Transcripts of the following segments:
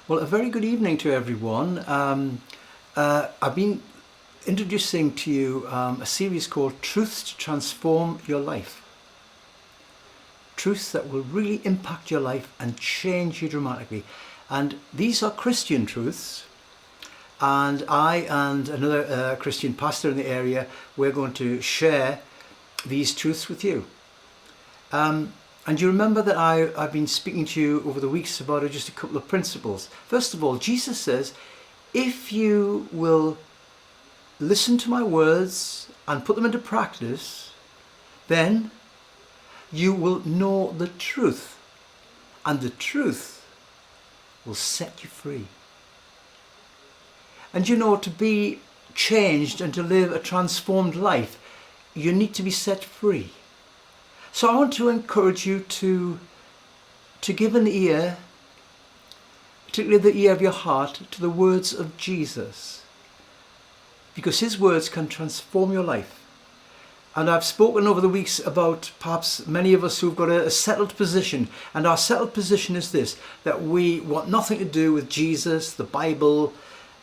Well, a very good evening to everyone. I've been introducing to you a series called Truths to Transform Your Life. Truths that will really impact your life and change you dramatically. And these are Christian truths. And I and another Christian pastor in the area, we're going to share these truths with you. And you remember that I've been speaking to you over the weeks about just a couple of principles. First of all, Jesus says, if you will listen to my words and put them into practice, then you will know the truth, and the truth will set you free. And you know, to be changed and to live a transformed life, you need to be set free. So I want to encourage you to give an ear, particularly the ear of your heart, to the words of Jesus, because his words can transform your life. And I've spoken over the weeks about perhaps many of us who've got a settled position, and our settled position is this, that we want nothing to do with Jesus, the Bible,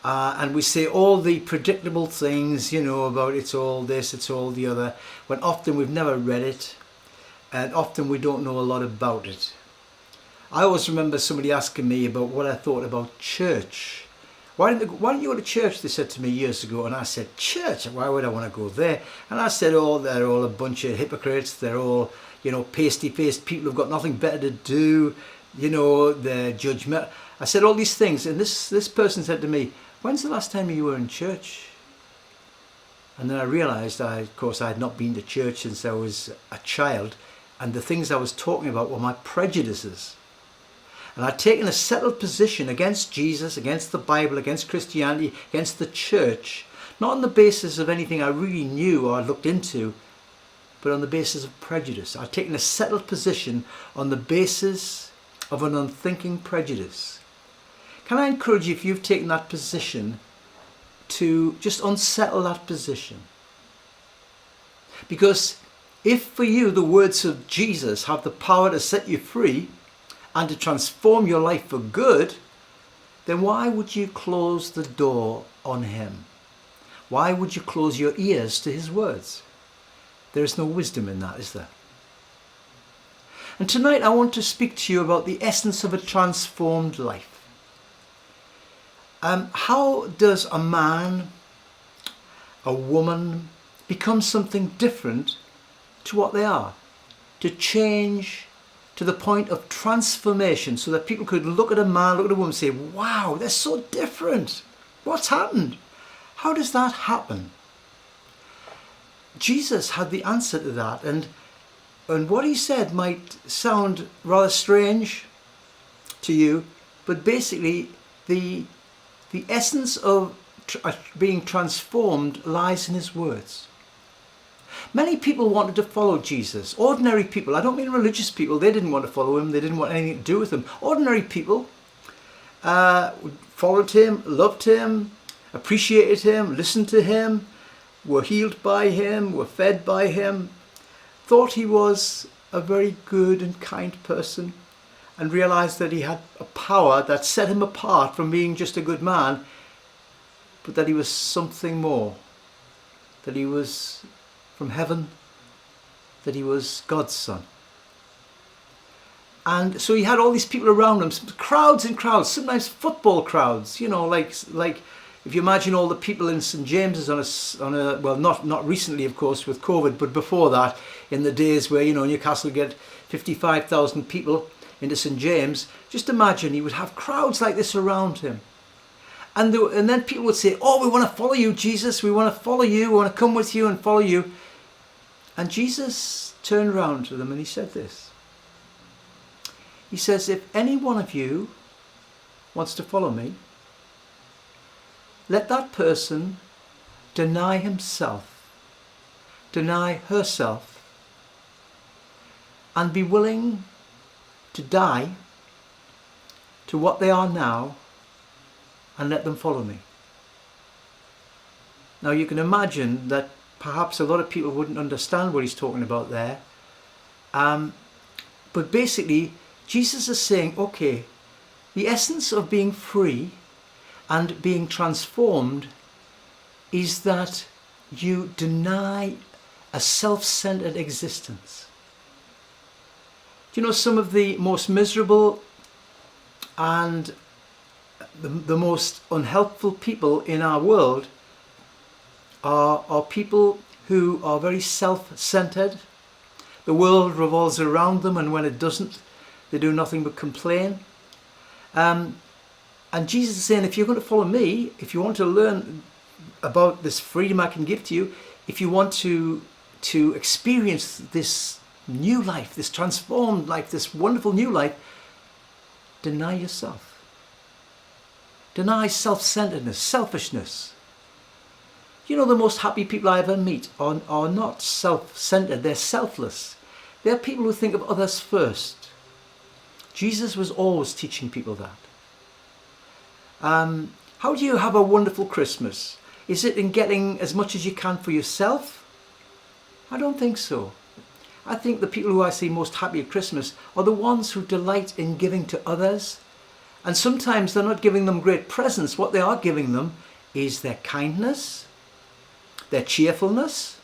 and we say all the predictable things, you know, about it's all this, it's all the other, when often we've never read it. And often we don't know a lot about it. I always remember somebody asking me about what I thought about church. Why don't you go to church, they said to me years ago. And I said, church? Why would I want to go there? And I said, oh, they're all a bunch of hypocrites. They're all, you know, pasty-faced people who've got nothing better to do. You know, they're judgmental. I said all these things. And this person said to me, when's the last time you were in church? And then I realised, of course, I had not been to church since I was a child. And the things I was talking about were my prejudices. And I'd taken a settled position against Jesus, against the Bible, against Christianity, against the church, not on the basis of anything I really knew or looked into, but on the basis of prejudice. I'd taken a settled position on the basis of an unthinking prejudice. Can I encourage you, if you've taken that position, to just unsettle that position? Because if for you the words of Jesus have the power to set you free and to transform your life for good, then why would you close the door on him? Why would you close your ears to his words? There is no wisdom in that, is there? And tonight I want to speak to you about the essence of a transformed life. How does a man, a woman, become something different to what they are, to change to the point of transformation, so that people could look at a man, look at a woman and say, wow, they're so different. What's happened? How does that happen? Jesus had the answer to that, and what he said might sound rather strange to you, but basically the essence of being transformed lies in his words. Many people wanted to follow Jesus. Ordinary people. I don't mean religious people. They didn't want to follow him. They didn't want anything to do with him. Ordinary people followed him, loved him, appreciated him, listened to him, were healed by him, were fed by him, thought he was a very good and kind person, and realized that he had a power that set him apart from being just a good man, but that he was something more, that he was from heaven, that he was God's son. And so he had all these people around him, crowds and crowds, sometimes football crowds, you know, like if you imagine all the people in St. James's on a well, not recently, of course, with COVID, but before that, in the days where, you know, Newcastle get 55,000 people into St. James, just imagine he would have crowds like this around him. And then people would say, oh, we want to follow you, Jesus, we want to follow you, we want to come with you and follow you. And Jesus turned around to them and he said this. He says, if any one of you wants to follow me, let that person deny himself, deny herself, and be willing to die to what they are now and let them follow me. Now you can imagine that perhaps a lot of people wouldn't understand what he's talking about there. But basically, Jesus is saying, okay, The essence of being free and being transformed is that you deny a self-centered existence. Do you know some of the most miserable and the most unhelpful people in our world are people who are very self-centered. The world revolves around them, and when it doesn't, they do nothing but complain. And Jesus is saying, if you're going to follow me, if you want to learn about this freedom I can give to you, if you want to experience this new life, this transformed life, this wonderful new life, deny yourself. Deny self-centeredness, selfishness. You know, the most happy people I ever meet are not self-centered, they're selfless. They're people who think of others first. Jesus was always teaching people that. How do you have a wonderful Christmas? Is it in getting as much as you can for yourself? I don't think so. I think the people who I see most happy at Christmas are the ones who delight in giving to others. And sometimes they're not giving them great presents. What they are giving them is their kindness, their cheerfulness,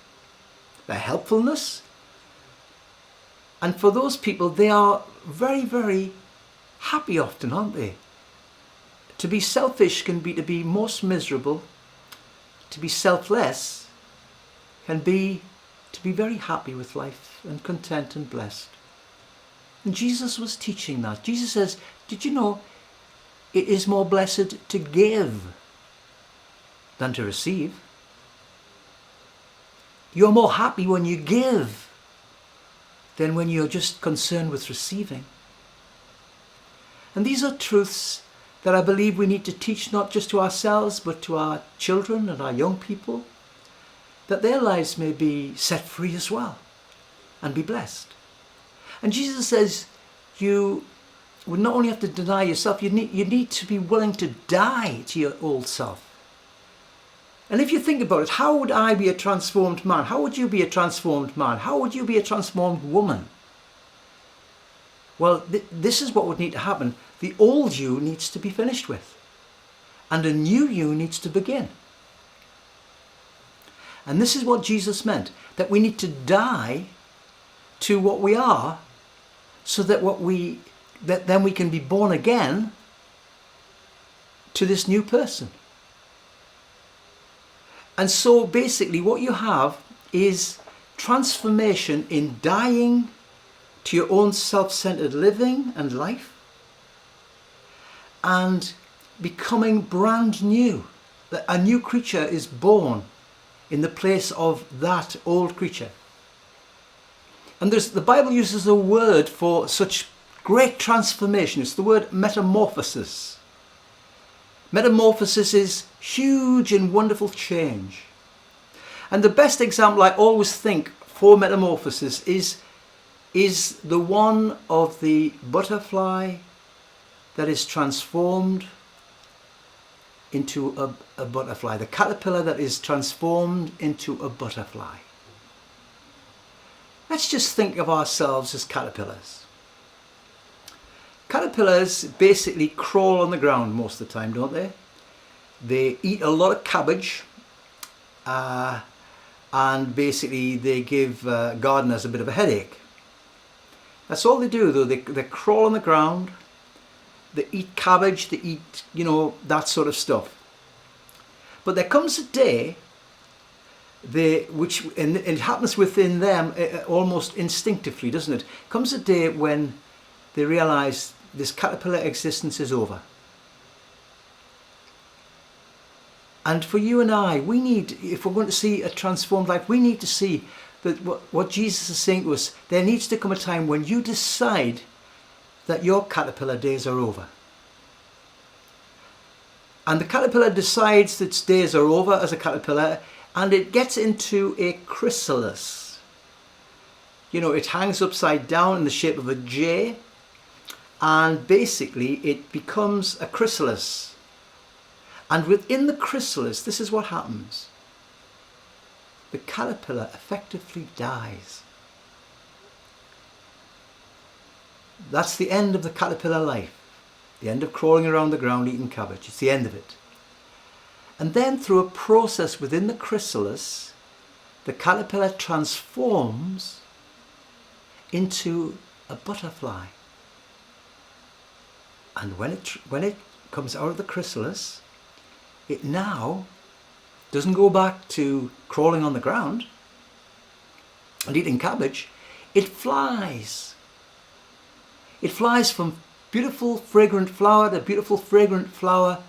their helpfulness. And for those people, they are very, very happy often, aren't they? To be selfish can be to be most miserable. To be selfless can be to be very happy with life and content and blessed. And Jesus was teaching that. Jesus says, did you know it is more blessed to give than to receive? You're more happy when you give than when you're just concerned with receiving. And these are truths that I believe we need to teach not just to ourselves but to our children and our young people, that their lives may be set free as well and be blessed. And Jesus says you would not only have to deny yourself, you need to be willing to die to your old self. And if you think about it, how would I be a transformed man? How would you be a transformed man? How would you be a transformed woman? Well, this is what would need to happen. The old you needs to be finished with, and a new you needs to begin. And this is what Jesus meant, that we need to die to what we are, so that then we can be born again to this new person. And so basically what you have is transformation in dying to your own self-centered living and life and becoming brand new. That a new creature is born in the place of that old creature. And the Bible uses a word for such great transformation. It's the word metamorphosis. Metamorphosis is huge and wonderful change. And the best example I always think for metamorphosis is the one of the butterfly that is transformed into a butterfly. The caterpillar that is transformed into a butterfly. Let's just think of ourselves as caterpillars. Caterpillars basically crawl on the ground most of the time, don't they? They eat a lot of cabbage and basically they give gardeners a bit of a headache. That's all they do though. They crawl on the ground, they eat cabbage, they eat, that sort of stuff. But there comes a day, and it happens within them almost instinctively, doesn't it? Comes a day when they realize this caterpillar existence is over. And for you and I, we need, if we're going to see a transformed life, we need to see that what Jesus is saying to us, there needs to come a time when you decide that your caterpillar days are over. And the caterpillar decides that its days are over as a caterpillar, and it gets into a chrysalis. It hangs upside down in the shape of a J, and basically it becomes a chrysalis. And within the chrysalis, this is what happens. The caterpillar effectively dies. That's the end of the caterpillar life. The end of crawling around the ground eating cabbage. It's the end of it. And then through a process within the chrysalis, the caterpillar transforms into a butterfly. And when it comes out of the chrysalis, it now doesn't go back to crawling on the ground and eating cabbage. It flies. It flies from beautiful fragrant flower to beautiful fragrant flower.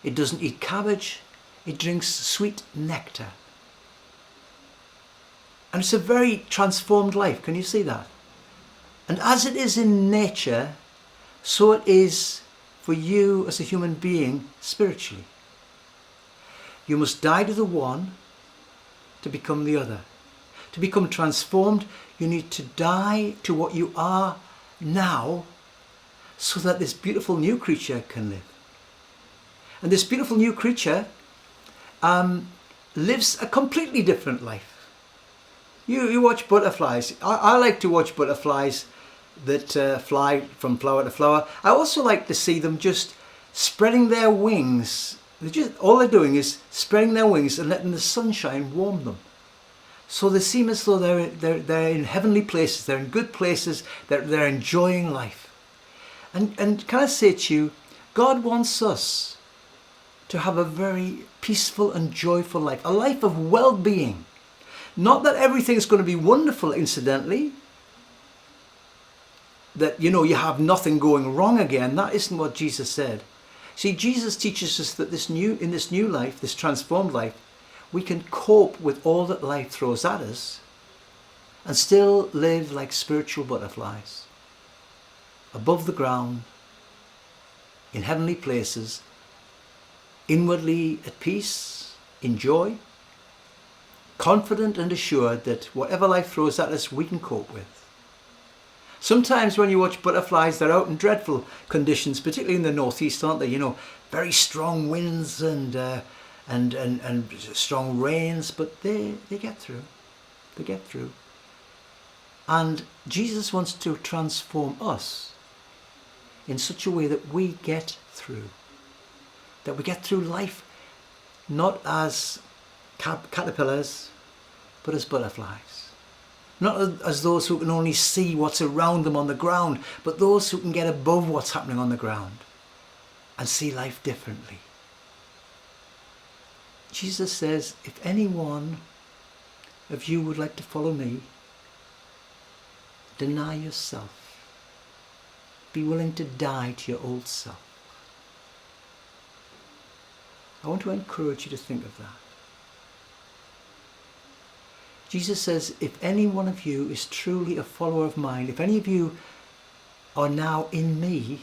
It doesn't eat cabbage. It drinks sweet nectar. And it's a very transformed life. Can you see that? And as it is in nature, so it is for you as a human being spiritually. You must die to the one to become the other. To become transformed, you need to die to what you are now so that this beautiful new creature can live. And this beautiful new creature lives a completely different life. You watch butterflies. I like to watch butterflies that fly from flower to flower. I also like to see them just spreading their wings. All they're doing is spreading their wings and letting the sunshine warm them. So they seem as though they're in heavenly places. They're in good places. They're enjoying life. And can I say to you, God wants us to have a very peaceful and joyful life. A life of well-being. Not that everything's going to be wonderful, incidentally. That, you have nothing going wrong again. That isn't what Jesus said. See, Jesus teaches us that in this new life, this transformed life, we can cope with all that life throws at us and still live like spiritual butterflies, above the ground, in heavenly places, inwardly at peace, in joy, confident and assured that whatever life throws at us, we can cope with. Sometimes when you watch butterflies, they're out in dreadful conditions, particularly in the northeast, aren't they? Very strong winds and strong rains, but they get through. They get through. And Jesus wants to transform us in such a way that we get through. That we get through life not as caterpillars, but as butterflies. Not as those who can only see what's around them on the ground, but those who can get above what's happening on the ground and see life differently. Jesus says, if any one of you would like to follow me, deny yourself. Be willing to die to your old self. I want to encourage you to think of that. Jesus says, if any one of you is truly a follower of mine, if any of you are now in me,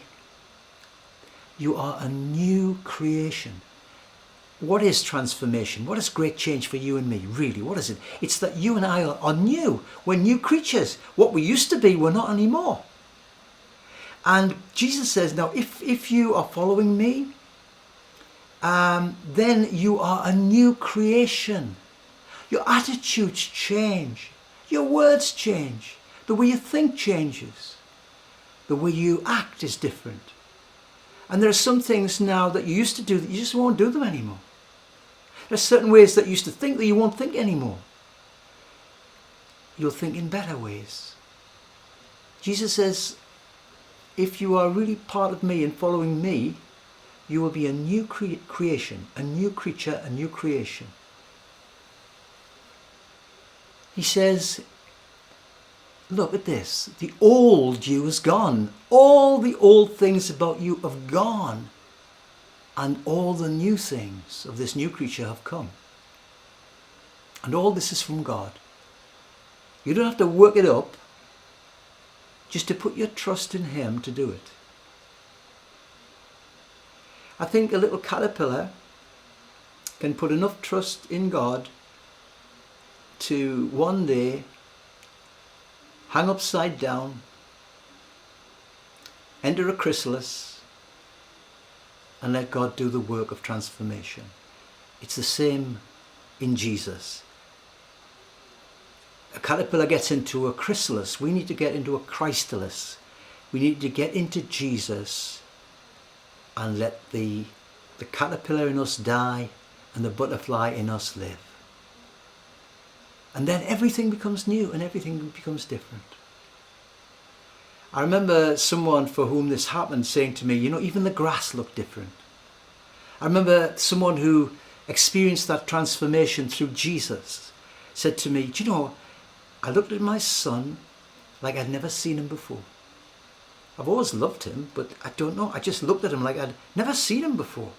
you are a new creation. What is transformation? What is great change for you and me? Really, what is it? It's that you and I are new. We're new creatures. What we used to be, we're not anymore. And Jesus says, now, if you are following me, then you are a new creation. Your attitudes change. Your words change. The way you think changes. The way you act is different. And there are some things now that you used to do that you just won't do them anymore. There are certain ways that you used to think that you won't think anymore. You'll think in better ways. Jesus says, if you are really part of me and following me, you will be a new creation, a new creature, a new creation. He says, look at this. The old you is gone. All the old things about you have gone. And all the new things of this new creature have come. And all this is from God. You don't have to work it up. Just to put your trust in Him to do it. I think a little caterpillar can put enough trust in God to one day hang upside down, enter a chrysalis, and let God do the work of transformation. It's the same in Jesus. A caterpillar gets into a chrysalis. We need to get into a chrysalis. We need to get into Jesus and let the caterpillar in us die and the butterfly in us live. And then everything becomes new and everything becomes different. I remember someone for whom this happened saying to me, you know, even the grass looked different. I remember someone who experienced that transformation through Jesus said to me, do you know, I looked at my son like I'd never seen him before. I've always loved him, but I don't know, I just looked at him like I'd never seen him before.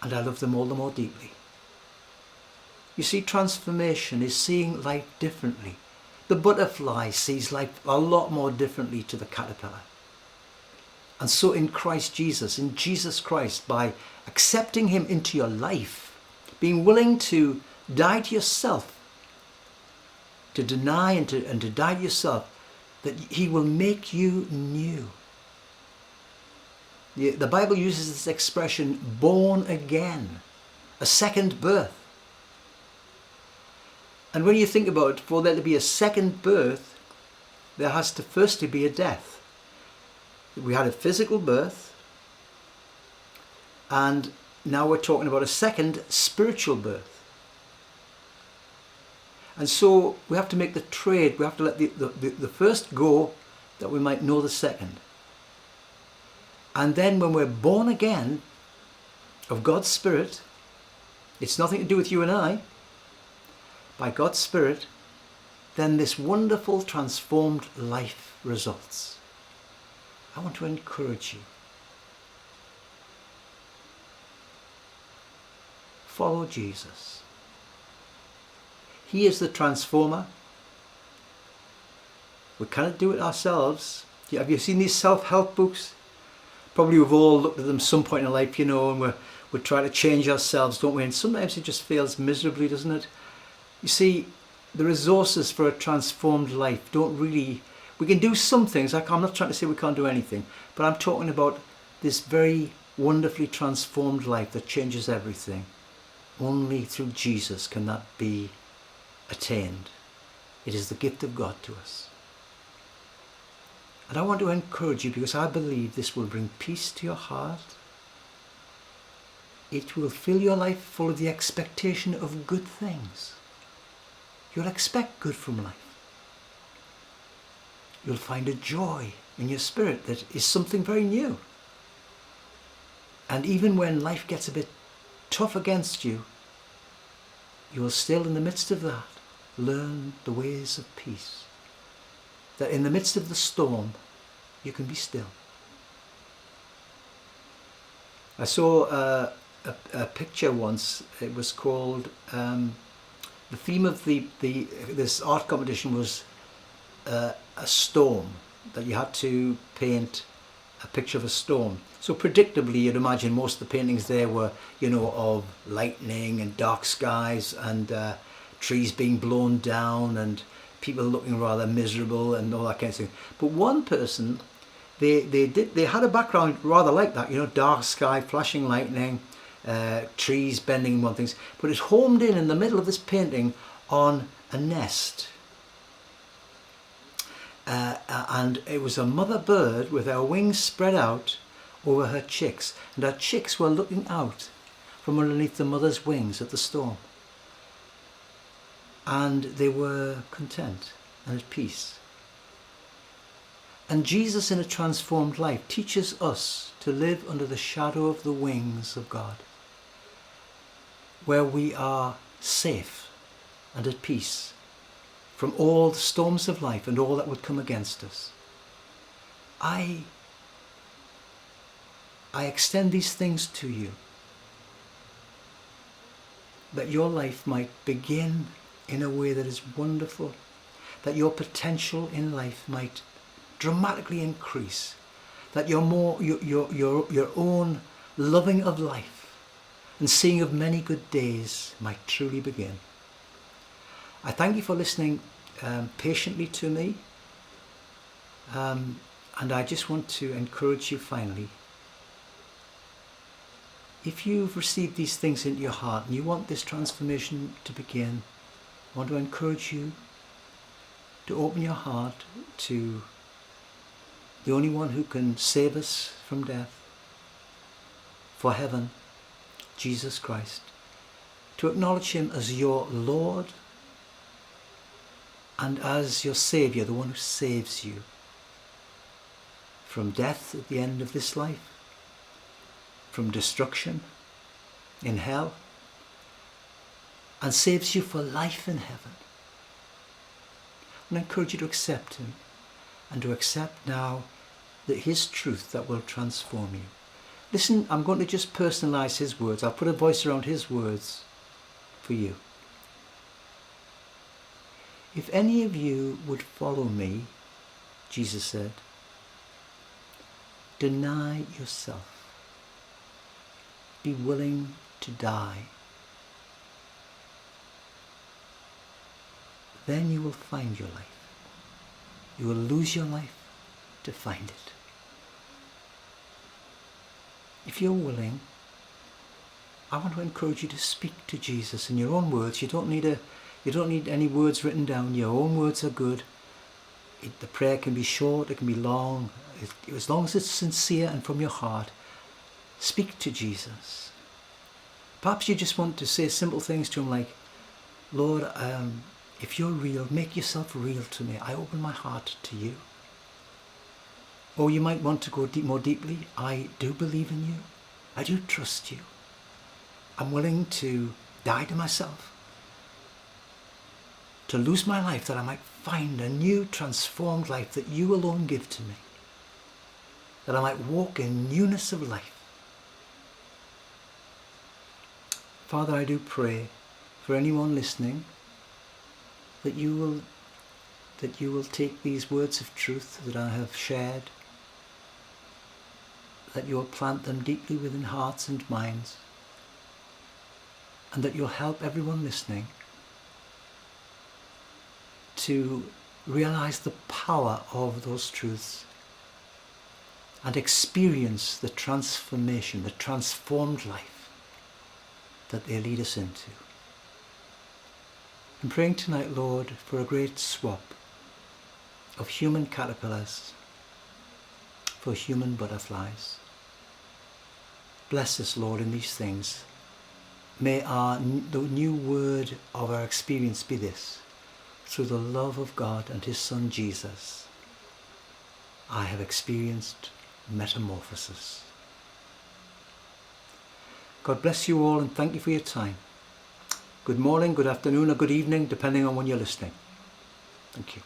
And I love them all the more deeply. You see, transformation is seeing life differently. The butterfly sees life a lot more differently to the caterpillar. And so in Christ Jesus, in Jesus Christ, by accepting him into your life, being willing to die to yourself, to deny and to die to yourself, that he will make you new. The Bible uses this expression, born again, a second birth. And when you think about it, for there to be a second birth, there has to firstly be a death. We had a physical birth, and now we're talking about a second spiritual birth. And so we have to make the trade, we have to let the first go that we might know the second. And then when we're born again of God's Spirit, it's nothing to do with you and I, by God's Spirit, then this wonderful transformed life results. I want to encourage you. Follow Jesus. He is the transformer. We cannot do it ourselves. Have you seen these self-help books? Probably we've all looked at them some point in life, you know, and we're trying to change ourselves, don't we? And sometimes it just fails miserably, doesn't it? You see, the resources for a transformed life don't really... We can do some things. I'm not trying to say we can't do anything, but I'm talking about this very wonderfully transformed life that changes everything. Only through Jesus can that be attained. It is the gift of God to us. And I want to encourage you, because I believe this will bring peace to your heart. It will fill your life full of the expectation of good things. You'll expect good from life. You'll find a joy in your spirit that is something very new. And even when life gets a bit tough against you, you will still, in the midst of that, learn the ways of peace. That in the midst of the storm, you can be still. I saw a picture once. It was called, the theme of this art competition was a storm, that you had to paint a picture of a storm. So predictably, you'd imagine most of the paintings there were, you know, of lightning and dark skies and trees being blown down and people looking rather miserable and all that kind of thing. But one person, they had a background rather like that, you know, dark sky, flashing lightning, trees bending in one things, but it homed in the middle of this painting on a nest. And it was a mother bird with her wings spread out over her chicks, and her chicks were looking out from underneath the mother's wings at the storm. And they were content and at peace. And Jesus, in a transformed life, teaches us to live under the shadow of the wings of God, where we are safe and at peace from all the storms of life and all that would come against us. I extend these things to you, that your life might begin in a way that is wonderful, that your potential in life might dramatically increase, that your own loving of life and seeing of many good days might truly begin. I thank you for listening patiently to me, and I just want to encourage you finally. If you've received these things into your heart and you want this transformation to begin, I want to encourage you to open your heart to the only one who can save us from death, for heaven, Jesus Christ, to acknowledge him as your Lord and as your Saviour, the one who saves you from death at the end of this life, from destruction in hell, and saves you for life in heaven. And I encourage you to accept him, and to accept now that his truth that will transform you. Listen, I'm going to just personalize his words. I'll put a voice around his words for you. If any of you would follow me, Jesus said, deny yourself. Be willing to die. Then you will find your life. You will lose your life to find it. If you're willing, I want to encourage you to speak to Jesus in your own words. You don't need any words written down. Your own words are good. The prayer can be short, it can be long. As long as it's sincere and from your heart, speak to Jesus. Perhaps you just want to say simple things to him like, Lord, if you're real, make yourself real to me. I open my heart to you. Or you might want to go more deeply. I do believe in you. I do trust you. I'm willing to die to myself, to lose my life that I might find a new transformed life that you alone give to me, that I might walk in newness of life. Father, I do pray for anyone listening that you will take these words of truth that I have shared, that you will plant them deeply within hearts and minds, and that you'll help everyone listening to realize the power of those truths and experience the transformation, the transformed life that they lead us into. I'm praying tonight, Lord, for a great swap of human caterpillars for human butterflies. Bless us, Lord, in these things. May the new word of our experience be this: through the love of God and his Son Jesus, I have experienced metamorphosis. God bless you all, and thank you for your time. Good morning, good afternoon, or good evening, depending on when you're listening. Thank you.